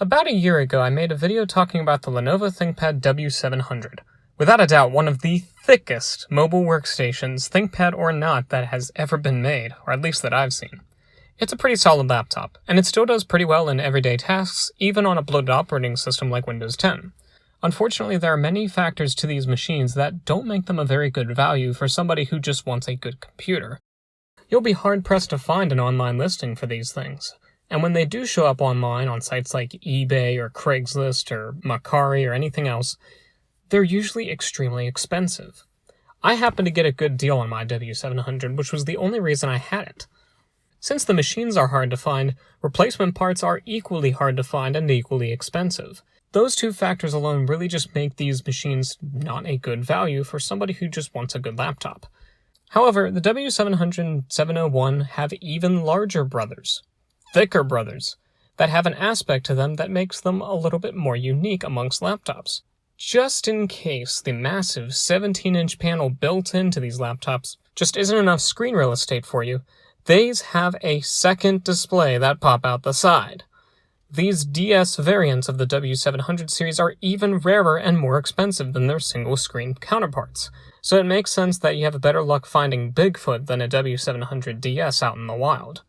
About a year ago, I made a video talking about the Lenovo ThinkPad W700. Without a doubt, one of the thickest mobile workstations, ThinkPad or not, that has ever been made, or at least that I've seen. It's a pretty solid laptop, and it still does pretty well in everyday tasks, even on a bloated operating system like Windows 10. Unfortunately, there are many factors to these machines that don't make them a very good value for somebody who just wants a good computer. You'll be hard-pressed to find an online listing for these things. And when they do show up online on sites like eBay or Craigslist or Mercari or anything else, they're usually extremely expensive. I happened to get a good deal on my W700, which was the only reason I had it. Since the machines are hard to find, replacement parts are equally hard to find and equally expensive. Those two factors alone really just make these machines not a good value for somebody who just wants a good laptop. However, the W700 and 701 have even larger brothers. Thicker brothers, that have an aspect to them that makes them a little bit more unique amongst laptops. Just in case the massive 17-inch panel built into these laptops just isn't enough screen real estate for you, these have a second display that pop out the side. These DS variants of the W700 series are even rarer and more expensive than their single-screen counterparts, so it makes sense that you have better luck finding Bigfoot than a W700ds out in the wild.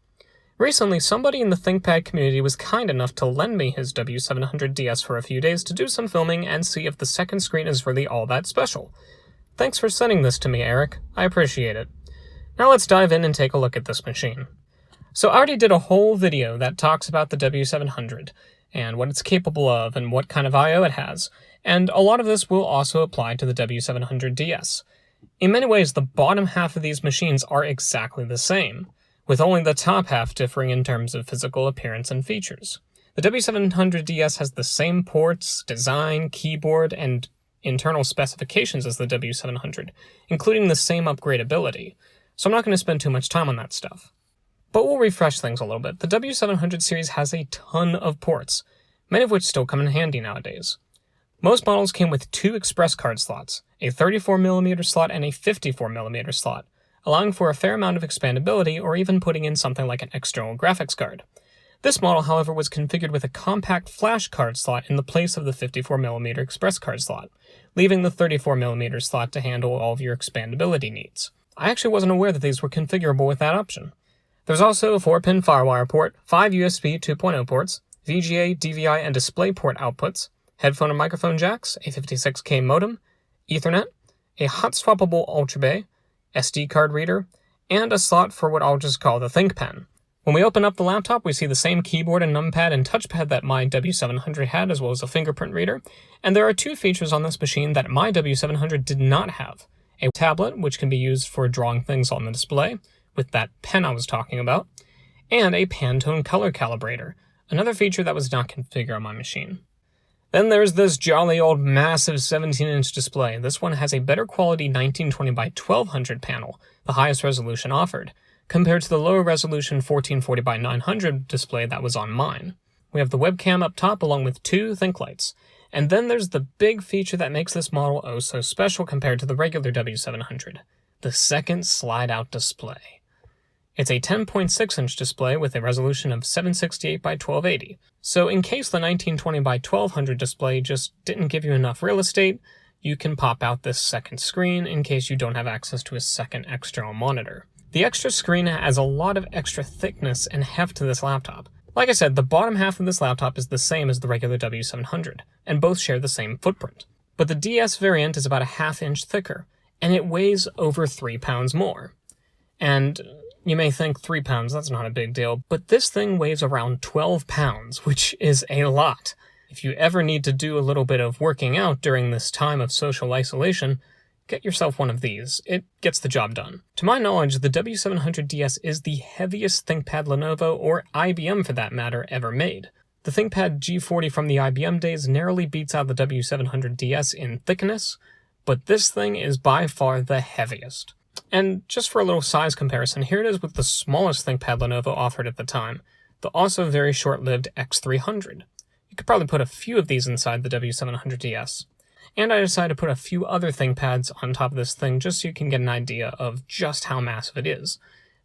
Recently, somebody in the ThinkPad community was kind enough to lend me his W700ds for a few days to do some filming and see if the second screen is really all that special. Thanks for sending this to me, Eric. I appreciate it. Now let's dive in and take a look at this machine. So I already did a whole video that talks about the W700, and what it's capable of, and what kind of I/O it has, and a lot of this will also apply to the W700ds. In many ways, the bottom half of these machines are exactly the same, with only the top half differing in terms of physical appearance and features. The W700ds has the same ports, design, keyboard, and internal specifications as the W700, including the same upgradability, so I'm not going to spend too much time on that stuff. But we'll refresh things a little bit. The W700 series has a ton of ports, many of which still come in handy nowadays. Most models came with two express card slots, a 34mm slot and a 54mm slot, allowing for a fair amount of expandability or even putting in something like an external graphics card. This model, however, was configured with a compact flash card slot in the place of the 54mm express card slot, leaving the 34mm slot to handle all of your expandability needs. I actually wasn't aware that these were configurable with that option. There's also a 4-pin FireWire port, 5 USB 2.0 ports, VGA, DVI, and DisplayPort outputs, headphone and microphone jacks, a 56K modem, Ethernet, a hot-swappable Ultra Bay, SD card reader, and a slot for what I'll just call the ThinkPen. When we open up the laptop, we see the same keyboard and numpad and touchpad that my W700 had, as well as a fingerprint reader, and there are two features on this machine that my W700 did not have. A tablet, which can be used for drawing things on the display, with that pen I was talking about, and a Pantone color calibrator, another feature that was not configured on my machine. Then there's this jolly old massive 17-inch display. This one has a better quality 1920 by 1200 panel, the highest resolution offered, compared to the lower resolution 1440 by 900 display that was on mine. We have the webcam up top along with two ThinkLights, and then there's the big feature that makes this model oh so special compared to the regular W700, the second slide-out display. It's a 10.6-inch display with a resolution of 768 by 1280, so in case the 1920 by 1200 display just didn't give you enough real estate, you can pop out this second screen in case you don't have access to a second external monitor. The extra screen adds a lot of extra thickness and heft to this laptop. Like I said, the bottom half of this laptop is the same as the regular W700, and both share the same footprint. But the DS variant is about a half-inch thicker, and it weighs over 3 pounds more. And you may think 3 pounds, that's not a big deal, but this thing weighs around 12 pounds, which is a lot. If you ever need to do a little bit of working out during this time of social isolation, get yourself one of these. It gets the job done. To my knowledge, the W700ds is the heaviest ThinkPad Lenovo, or IBM for that matter, ever made. The ThinkPad G40 from the IBM days narrowly beats out the W700ds in thickness, but this thing is by far the heaviest. And just for a little size comparison, here it is with the smallest ThinkPad Lenovo offered at the time, the also very short-lived X300. You could probably put a few of these inside the W700ds. And I decided to put a few other ThinkPads on top of this thing just so you can get an idea of just how massive it is.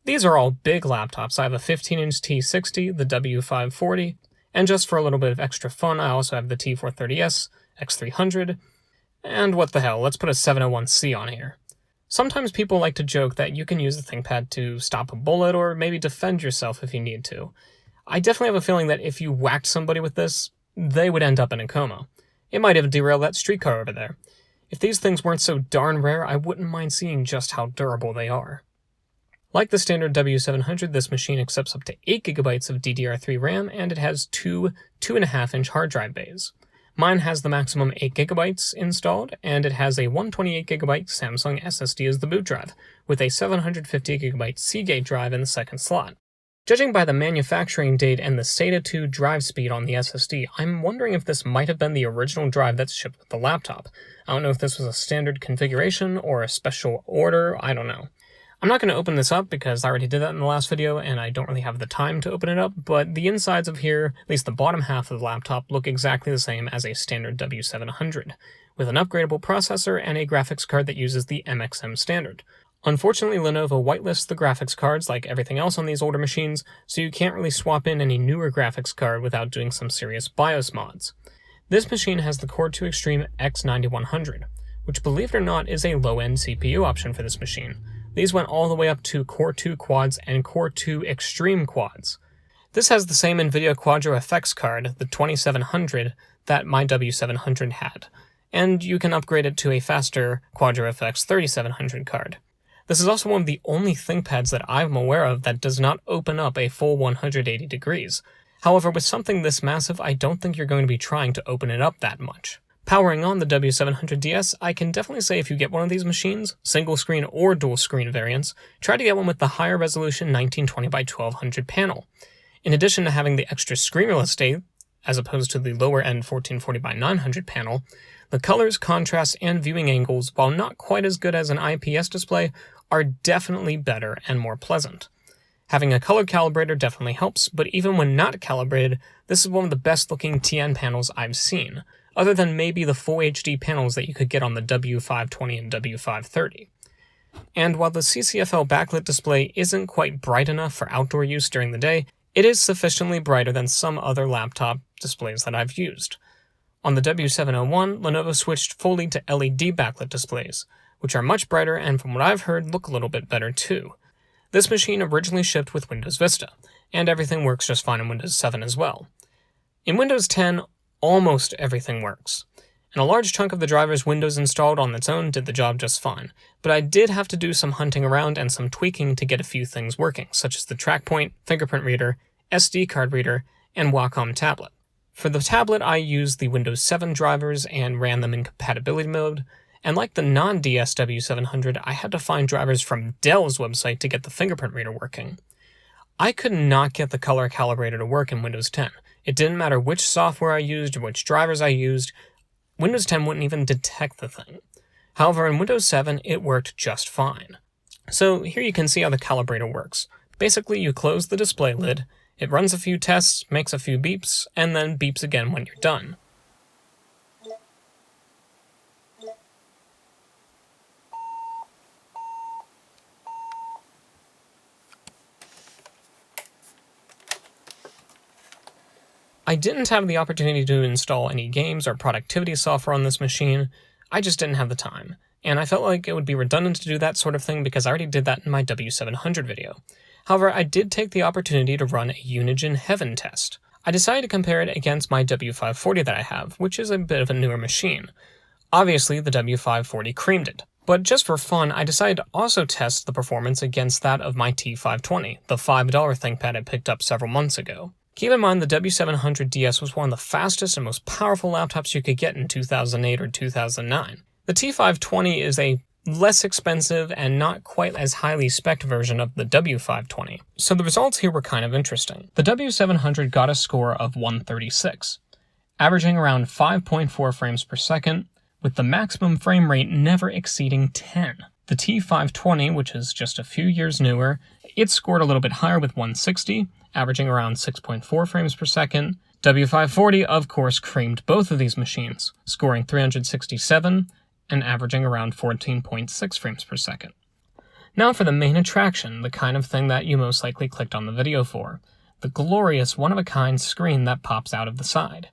These are all big laptops. I have a 15-inch T60, the W540, And just for a little bit of extra fun, I also have the T430S, X300, and what the hell, let's put a 701C on here. Sometimes people like to joke that you can use the ThinkPad to stop a bullet or maybe defend yourself if you need to. I definitely have a feeling that if you whacked somebody with this, they would end up in a coma. It might even derail that streetcar over there. If these things weren't so darn rare, I wouldn't mind seeing just how durable they are. Like the standard W700, this machine accepts up to 8GB of DDR3 RAM, and it has two 2.5-inch hard drive bays. Mine has the maximum 8GB installed, and it has a 128GB Samsung SSD as the boot drive, with a 750GB Seagate drive in the second slot. Judging by the manufacturing date and the SATA 2 drive speed on the SSD, I'm wondering if this might have been the original drive that's shipped with the laptop. I don't know if this was a standard configuration or a special order, I don't know. I'm not going to open this up because I already did that in the last video and I don't really have the time to open it up, but the insides of here, at least the bottom half of the laptop, look exactly the same as a standard W700, with an upgradable processor and a graphics card that uses the MXM standard. Unfortunately, Lenovo whitelists the graphics cards like everything else on these older machines, so you can't really swap in any newer graphics card without doing some serious BIOS mods. This machine has the Core 2 Extreme X9100, which, believe it or not, is a low-end CPU option for this machine. These went all the way up to Core 2 Quads and Core 2 Extreme Quads. This has the same NVIDIA Quadro FX card, the 2700, that my W700 had, and you can upgrade it to a faster Quadro FX 3700 card. This is also one of the only ThinkPads that I'm aware of that does not open up a full 180 degrees. However, with something this massive, I don't think you're going to be trying to open it up that much. Powering on the W700ds, I can definitely say if you get one of these machines, single screen or dual screen variants, try to get one with the higher resolution 1920 by 1200 panel. In addition to having the extra screen real estate, as opposed to the lower end 1440 by 900 panel, the colors, contrasts, and viewing angles, while not quite as good as an IPS display, are definitely better and more pleasant. Having a color calibrator definitely helps, but even when not calibrated, this is one of the best looking TN panels I've seen, other than maybe the full HD panels that you could get on the W520 and W530. And while the CCFL backlit display isn't quite bright enough for outdoor use during the day, it is sufficiently brighter than some other laptop displays that I've used. On the W701, Lenovo switched fully to LED backlit displays, which are much brighter and from what I've heard look a little bit better too. This machine originally shipped with Windows Vista, and everything works just fine in Windows 7 as well. In Windows 10, almost everything works, and a large chunk of the driver's Windows installed on its own did the job just fine, but I did have to do some hunting around and some tweaking to get a few things working, such as the TrackPoint, fingerprint reader, SD card reader, and Wacom tablet. For the tablet, I used the Windows 7 drivers and ran them in compatibility mode, and like the non-DS W700, I had to find drivers from Dell's website to get the fingerprint reader working. I could not get the color calibrator to work in Windows 10. It didn't matter which software I used or which drivers I used, Windows 10 wouldn't even detect the thing. However, in Windows 7, it worked just fine. So here you can see how the calibrator works. Basically, you close the display lid, it runs a few tests, makes a few beeps, and then beeps again when you're done. I didn't have the opportunity to install any games or productivity software on this machine, I just didn't have the time, and I felt like it would be redundant to do that sort of thing because I already did that in my W700 video. However, I did take the opportunity to run a Unigine Heaven test. I decided to compare it against my W540 that I have, which is a bit of a newer machine. Obviously, the W540 creamed it, but just for fun, I decided to also test the performance against that of my T520, the $5 ThinkPad I picked up several months ago. Keep in mind the W700ds was one of the fastest and most powerful laptops you could get in 2008 or 2009. The T520 is a less expensive and not quite as highly spec'd version of the W520, so the results here were kind of interesting. The W700 got a score of 136, averaging around 5.4 frames per second, with the maximum frame rate never exceeding 10. The T520, which is just a few years newer, it scored a little bit higher with 160, averaging around 6.4 frames per second. W540, of course, creamed both of these machines, scoring 367 and averaging around 14.6 frames per second. Now for the main attraction, the kind of thing that you most likely clicked on the video for, the glorious one-of-a-kind screen that pops out of the side.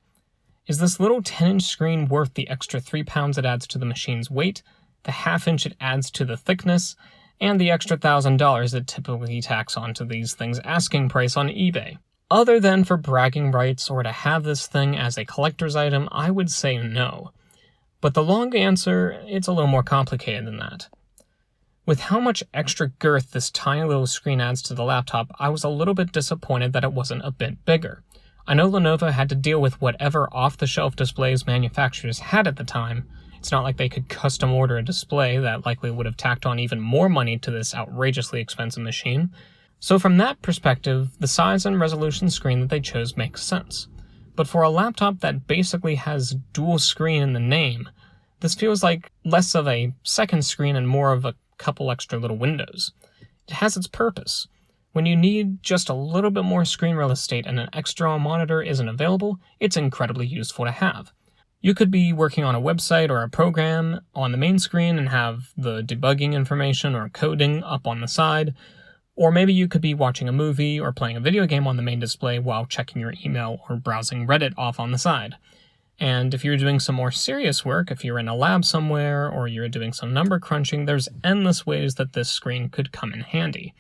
Is this little 10-inch screen worth the extra 3 pounds it adds to the machine's weight, the half-inch it adds to the thickness, and the extra $1,000 it typically tacks onto these things' asking price on eBay? Other than for bragging rights or to have this thing as a collector's item, I would say no. But the long answer, it's a little more complicated than that. With how much extra girth this tiny little screen adds to the laptop, I was a little bit disappointed that it wasn't a bit bigger. I know Lenovo had to deal with whatever off-the-shelf displays manufacturers had at the time. It's not like they could custom order a display that likely would have tacked on even more money to this outrageously expensive machine. So from that perspective, the size and resolution screen that they chose makes sense. But for a laptop that basically has dual screen in the name, this feels like less of a second screen and more of a couple extra little windows. It has its purpose. When you need just a little bit more screen real estate and an external monitor isn't available, it's incredibly useful to have. You could be working on a website or a program on the main screen and have the debugging information or coding up on the side, or maybe you could be watching a movie or playing a video game on the main display while checking your email or browsing Reddit off on the side. And if you're doing some more serious work, if you're in a lab somewhere or you're doing some number crunching, there's endless ways that this screen could come in handy.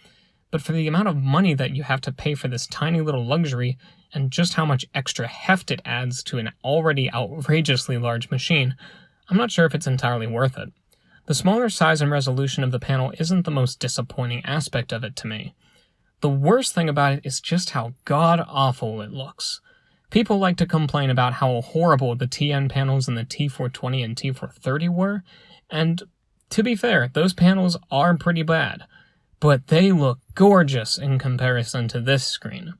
But for the amount of money that you have to pay for this tiny little luxury and just how much extra heft it adds to an already outrageously large machine, I'm not sure if it's entirely worth it. The smaller size and resolution of the panel isn't the most disappointing aspect of it to me. The worst thing about it is just how god-awful it looks. People like to complain about how horrible the TN panels in the T420 and T430 were, and to be fair, those panels are pretty bad. But they look gorgeous in comparison to this screen.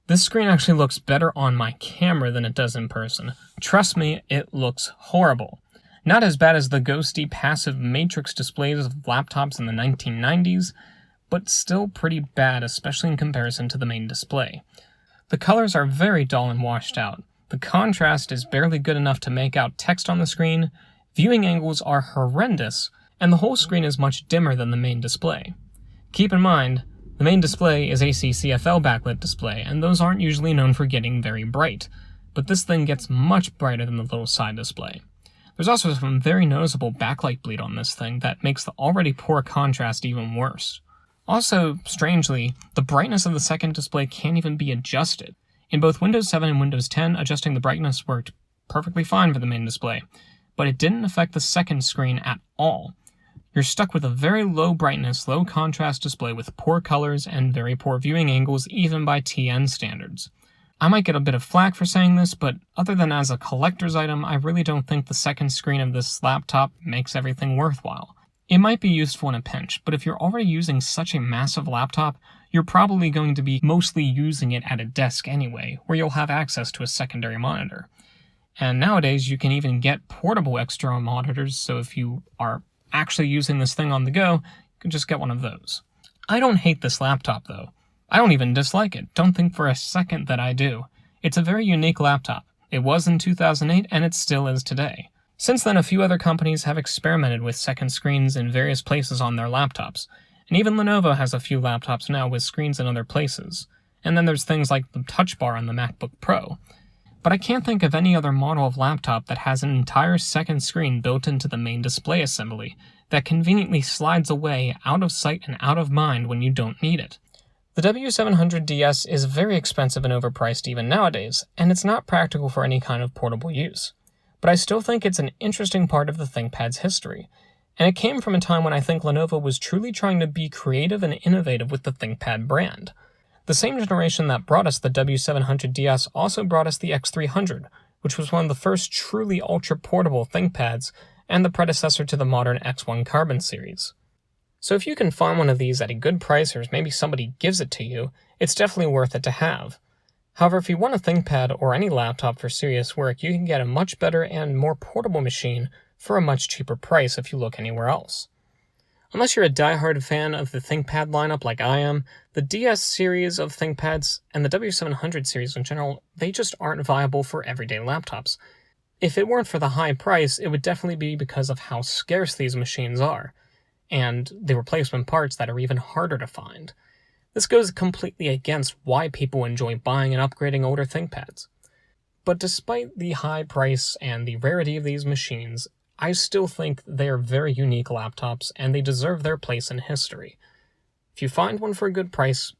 This screen actually looks better on my camera than it does in person. Trust me, it looks horrible. Not as bad as the ghosty passive matrix displays of laptops in the 1990s, but still pretty bad, especially in comparison to the main display. The colors are very dull and washed out. The contrast is barely good enough to make out text on the screen, viewing angles are horrendous, and the whole screen is much dimmer than the main display. Keep in mind, the main display is a CCFL backlit display, and those aren't usually known for getting very bright, but this thing gets much brighter than the little side display. There's also some very noticeable backlight bleed on this thing that makes the already poor contrast even worse. Also, strangely, the brightness of the second display can't even be adjusted. In both Windows 7 and Windows 10, adjusting the brightness worked perfectly fine for the main display, but it didn't affect the second screen at all. You're stuck with a very low brightness, low contrast display with poor colors and very poor viewing angles even by TN standards. I might get a bit of flack for saying this, but other than as a collector's item, I really don't think the second screen of this laptop makes everything worthwhile. It might be useful in a pinch, but if you're already using such a massive laptop, you're probably going to be mostly using it at a desk anyway, where you'll have access to a secondary monitor. And nowadays, you can even get portable external monitors, so if you are actually using this thing on the go, you can just get one of those. I don't hate this laptop, though. I don't even dislike it. Don't think for a second that I do. It's a very unique laptop. It was in 2008, and it still is today. Since then, a few other companies have experimented with second screens in various places on their laptops, and even Lenovo has a few laptops now with screens in other places. And then there's things like the Touch Bar on the MacBook Pro. But I can't think of any other model of laptop that has an entire second screen built into the main display assembly that conveniently slides away out of sight and out of mind when you don't need it. The W700ds is very expensive and overpriced even nowadays, and it's not practical for any kind of portable use. But I still think it's an interesting part of the ThinkPad's history, and it came from a time when I think Lenovo was truly trying to be creative and innovative with the ThinkPad brand. The same generation that brought us the W700ds also brought us the X300, which was one of the first truly ultra-portable ThinkPads and the predecessor to the modern X1 Carbon series. So if you can find one of these at a good price, or maybe somebody gives it to you, it's definitely worth it to have. However, if you want a ThinkPad or any laptop for serious work, you can get a much better and more portable machine for a much cheaper price if you look anywhere else. Unless you're a diehard fan of the ThinkPad lineup like I am, the DS series of ThinkPads and the W700 series in general, they just aren't viable for everyday laptops. If it weren't for the high price, it would definitely be because of how scarce these machines are, and the replacement parts that are even harder to find. This goes completely against why people enjoy buying and upgrading older ThinkPads. But despite the high price and the rarity of these machines, I still think they are very unique laptops and they deserve their place in history. If you find one for a good price,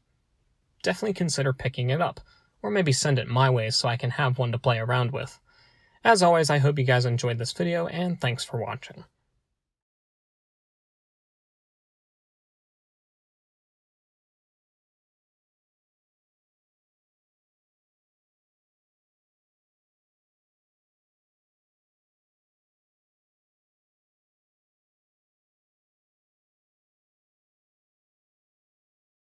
definitely consider picking it up, or maybe send it my way so I can have one to play around with. As always, I hope you guys enjoyed this video, and thanks for watching.